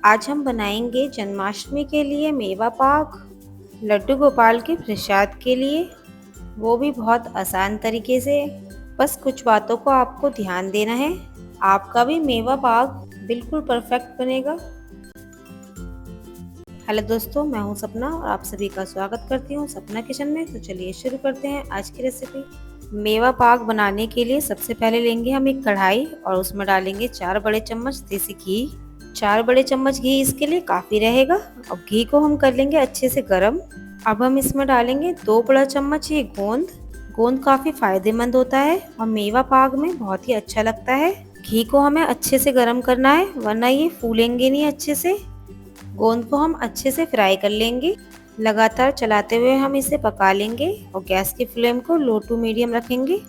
आज हम बनाएंगे जन्माष्टमी के लिए मेवा पाक, लड्डू गोपाल के प्रसाद के लिए, वो भी बहुत आसान तरीके से। बस कुछ बातों को आपको ध्यान देना है, आपका भी मेवा पाक बिल्कुल परफेक्ट बनेगा। हेलो दोस्तों, मैं हूं सपना और आप सभी का स्वागत करती हूं सपना किचन में। तो चलिए शुरू करते हैं आज की रेसिपी। मेवा पाक बनाने के लिए सबसे पहले लेंगे हम एक कढ़ाई और उसमें डालेंगे 4 बड़े चम्मच देसी घी। 4 बड़े चम्मच घी इसके लिए काफ़ी रहेगा। अब घी को हम कर लेंगे अच्छे से गरम। अब हम इसमें डालेंगे 2 बड़ा चम्मच ये गोंद। गोंद काफ़ी फायदेमंद होता है और मेवा पाक में बहुत ही अच्छा लगता है। घी को हमें अच्छे से गरम करना है वरना ये फूलेंगे नहीं अच्छे से। गोंद को हम अच्छे से फ्राई कर लेंगे। लगातार चलाते हुए हम इसे पका लेंगे और गैस की फ्लेम को लो टू मीडियम रखेंगे।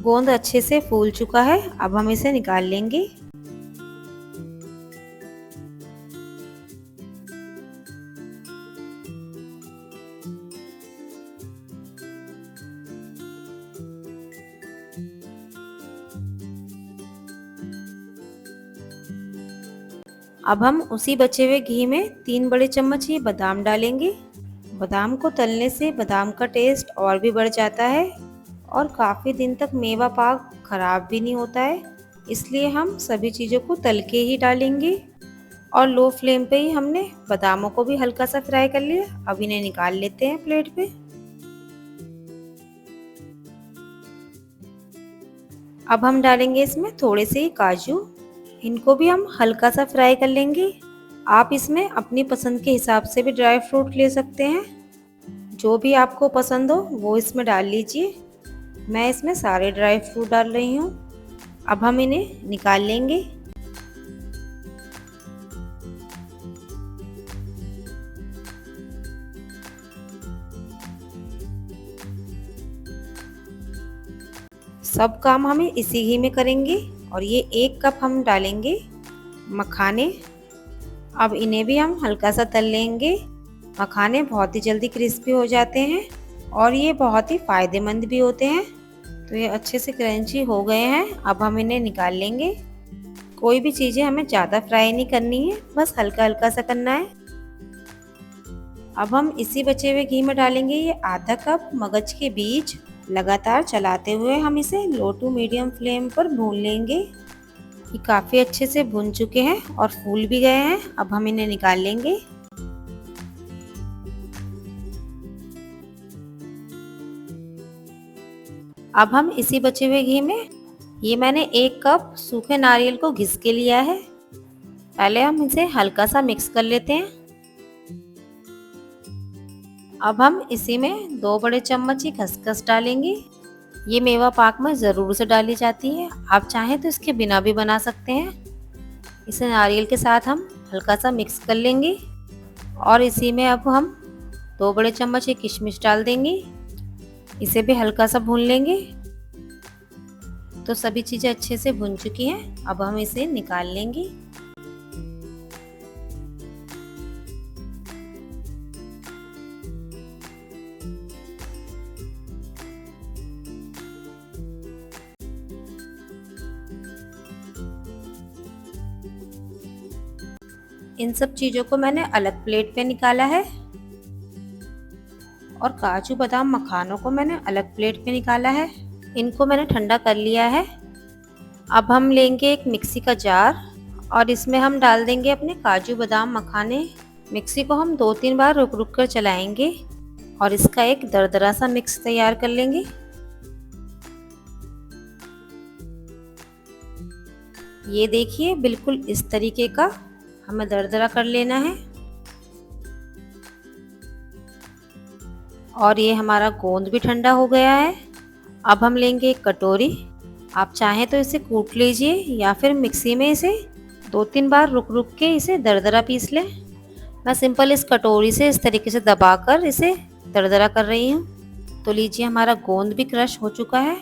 गोंद अच्छे से फूल चुका है, अब हम इसे निकाल लेंगे। अब हम उसी बचे हुए घी में 3 बड़े चम्मच ये बादाम डालेंगे। बादाम को तलने से बादाम का टेस्ट और भी बढ़ जाता है और काफ़ी दिन तक मेवा पाक खराब भी नहीं होता है। इसलिए हम सभी चीज़ों को तल के ही डालेंगे और लो फ्लेम पे ही हमने बादामों को भी हल्का सा फ्राई कर लिया। अब इन्हें निकाल लेते हैं प्लेट पे। अब हम डालेंगे इसमें थोड़े से ही काजू, इनको भी हम हल्का सा फ्राई कर लेंगे। आप इसमें अपनी पसंद के हिसाब से भी ड्राई फ्रूट ले सकते हैं, जो भी आपको पसंद हो वो इसमें डाल लीजिए। मैं इसमें सारे ड्राई फ्रूट डाल रही हूँ। अब हम इन्हें निकाल लेंगे। सब काम हमें इसी घी में करेंगे और ये 1 कप हम डालेंगे मखाने। अब इन्हें भी हम हल्का सा तल लेंगे। मखाने बहुत ही जल्दी क्रिस्पी हो जाते हैं और ये बहुत ही फायदेमंद भी होते हैं। तो ये अच्छे से क्रंची हो गए हैं, अब हम इन्हें निकाल लेंगे। कोई भी चीज़ें हमें ज़्यादा फ्राई नहीं करनी है, बस हल्का हल्का सा करना है। अब हम इसी बचे हुए घी में डालेंगे ये आधा कप मगज के बीज। लगातार चलाते हुए हम इसे लो टू मीडियम फ्लेम पर भून लेंगे। ये काफ़ी अच्छे से भुन चुके हैं और फूल भी गए हैं। अब हम इन्हें निकाल लेंगे। अब हम इसी बचे हुए घी में ये मैंने 1 कप सूखे नारियल को घिस के लिया है। पहले हम इसे हल्का सा मिक्स कर लेते हैं। अब हम इसी में 2 बड़े चम्मच ही खसखस डालेंगे। ये मेवा पाक में ज़रूर से डाली जाती है, आप चाहें तो इसके बिना भी बना सकते हैं। इसे नारियल के साथ हम हल्का सा मिक्स कर लेंगे और इसी में अब हम 2 बड़े चम्मच ये किशमिश डाल देंगे। इसे भी हल्का सा भून लेंगे। तो सभी चीज़ें अच्छे से भुन चुकी हैं, अब हम इसे निकाल लेंगे। इन सब चीज़ों को मैंने अलग प्लेट पे निकाला है और काजू बादाम मखानों को मैंने अलग प्लेट पे निकाला है। इनको मैंने ठंडा कर लिया है। अब हम लेंगे एक मिक्सी का जार और इसमें हम डाल देंगे अपने काजू बादाम मखाने। मिक्सी को हम 2-3 बार रुक रुक कर चलाएंगे और इसका एक दरदरा सा मिक्स तैयार कर लेंगे। ये देखिए, बिल्कुल इस तरीके का हमें दरदरा कर लेना है। और ये हमारा गोंद भी ठंडा हो गया है। अब हम लेंगे एक कटोरी। आप चाहें तो इसे कूट लीजिए या फिर मिक्सी में इसे 2-3 बार रुक रुक के इसे दरदरा पीस लें। मैं सिंपल इस कटोरी से इस तरीके से दबाकर इसे दरदरा कर रही हूँ। तो लीजिए, हमारा गोंद भी क्रश हो चुका है।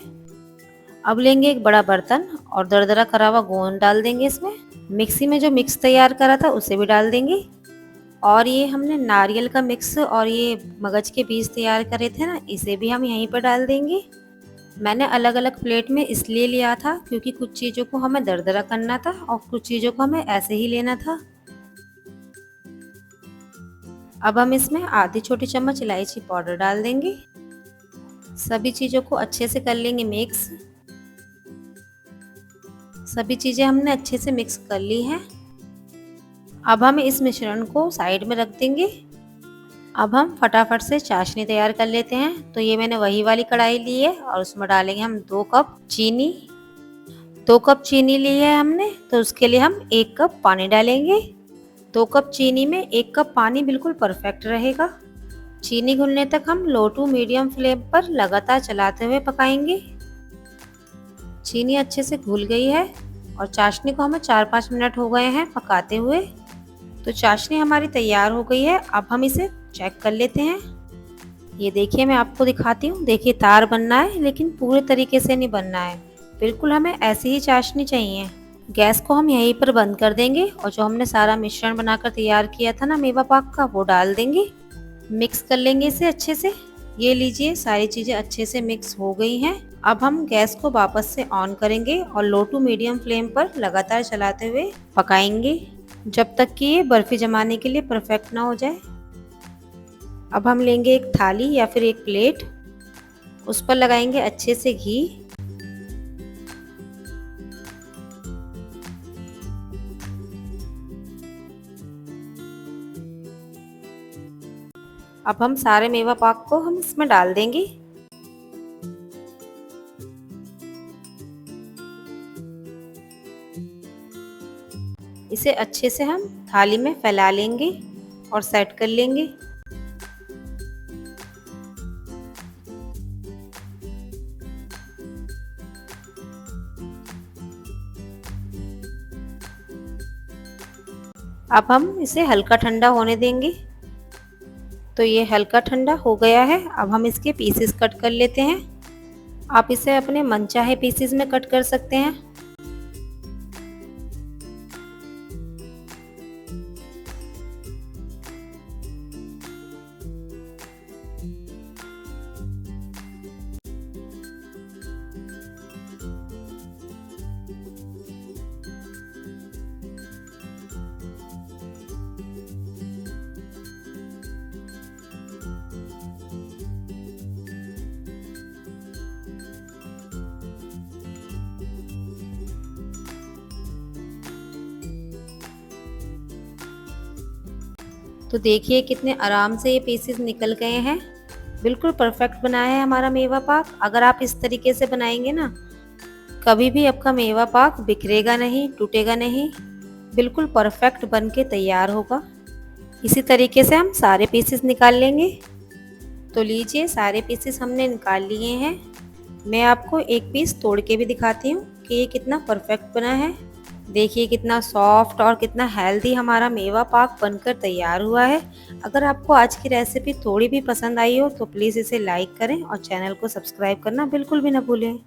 अब लेंगे एक बड़ा बर्तन और दरदरा करा हुआ गोंद डाल देंगे इसमें। मिक्सी में जो मिक्स तैयार करा था उसे भी डाल देंगे और ये हमने नारियल का मिक्स और ये मगज के बीज तैयार करे थे ना, इसे भी हम यहीं पर डाल देंगे। मैंने अलग अलग प्लेट में इसलिए लिया था क्योंकि कुछ चीज़ों को हमें दरदरा करना था और कुछ चीज़ों को हमें ऐसे ही लेना था। अब हम इसमें आधी छोटी चम्मच इलायची पाउडर डाल देंगे। सभी चीज़ों को अच्छे से कर लेंगे मिक्स। सभी चीज़ें हमने अच्छे से मिक्स कर ली हैं। अब हम इस मिश्रण को साइड में रख देंगे। अब हम फटाफट से चाशनी तैयार कर लेते हैं। तो ये मैंने वही वाली कढ़ाई ली है और उसमें डालेंगे हम 2 कप चीनी। 2 कप चीनी ली है हमने, तो उसके लिए हम 1 कप पानी डालेंगे। 2 कप चीनी में 1 कप पानी बिल्कुल परफेक्ट रहेगा। चीनी घुलने तक हम लो टू मीडियम फ्लेम पर लगातार चलाते हुए पकाएंगे। चीनी अच्छे से घुल गई है और चाशनी को हमें 4-5 मिनट हो गए हैं पकाते हुए। तो चाशनी हमारी तैयार हो गई है। अब हम इसे चेक कर लेते हैं। ये देखिए, मैं आपको दिखाती हूँ। देखिए, तार बनना है लेकिन पूरे तरीके से नहीं बनना है। बिल्कुल हमें ऐसी ही चाशनी चाहिए। गैस को हम यहीं पर बंद कर देंगे और जो हमने सारा मिश्रण बनाकर तैयार किया था ना मेवा पाक का, वो डाल देंगे। मिक्स कर लेंगे इसे अच्छे से। ये लीजिए, सारी चीज़ें अच्छे से मिक्स हो गई हैं। अब हम गैस को वापस से ऑन करेंगे और लो टू मीडियम फ्लेम पर लगातार चलाते हुए पकाएंगे जब तक कि ये बर्फी जमाने के लिए परफेक्ट ना हो जाए। अब हम लेंगे एक थाली या फिर एक प्लेट, उस पर लगाएंगे अच्छे से घी। अब हम सारे मेवा पाक को हम इसमें डाल देंगे। इसे अच्छे से हम थाली में फैला लेंगे और सेट कर लेंगे। अब हम इसे हल्का ठंडा होने देंगे। तो ये हल्का ठंडा हो गया है। अब हम इसके पीसेस कट कर लेते हैं। आप इसे अपने मनचाहे पीसेस में कट कर सकते हैं। तो देखिए कितने आराम से ये पीसेस निकल गए हैं। बिल्कुल परफेक्ट बना है हमारा मेवा पाक। अगर आप इस तरीके से बनाएंगे ना, कभी भी आपका मेवा पाक बिखरेगा नहीं, टूटेगा नहीं। बिल्कुल परफेक्ट बन के तैयार होगा। इसी तरीके से हम सारे पीसेस निकाल लेंगे। तो लीजिए, सारे पीसेस हमने निकाल लिए हैं। मैं आपको एक पीस तोड़ के भी दिखाती हूँ कि ये कितना परफेक्ट बना है। देखिए कितना सॉफ्ट और कितना हेल्दी हमारा मेवा पाक बनकर तैयार हुआ है। अगर आपको आज की रेसिपी थोड़ी भी पसंद आई हो तो प्लीज़ इसे लाइक करें और चैनल को सब्सक्राइब करना बिल्कुल भी ना भूलें।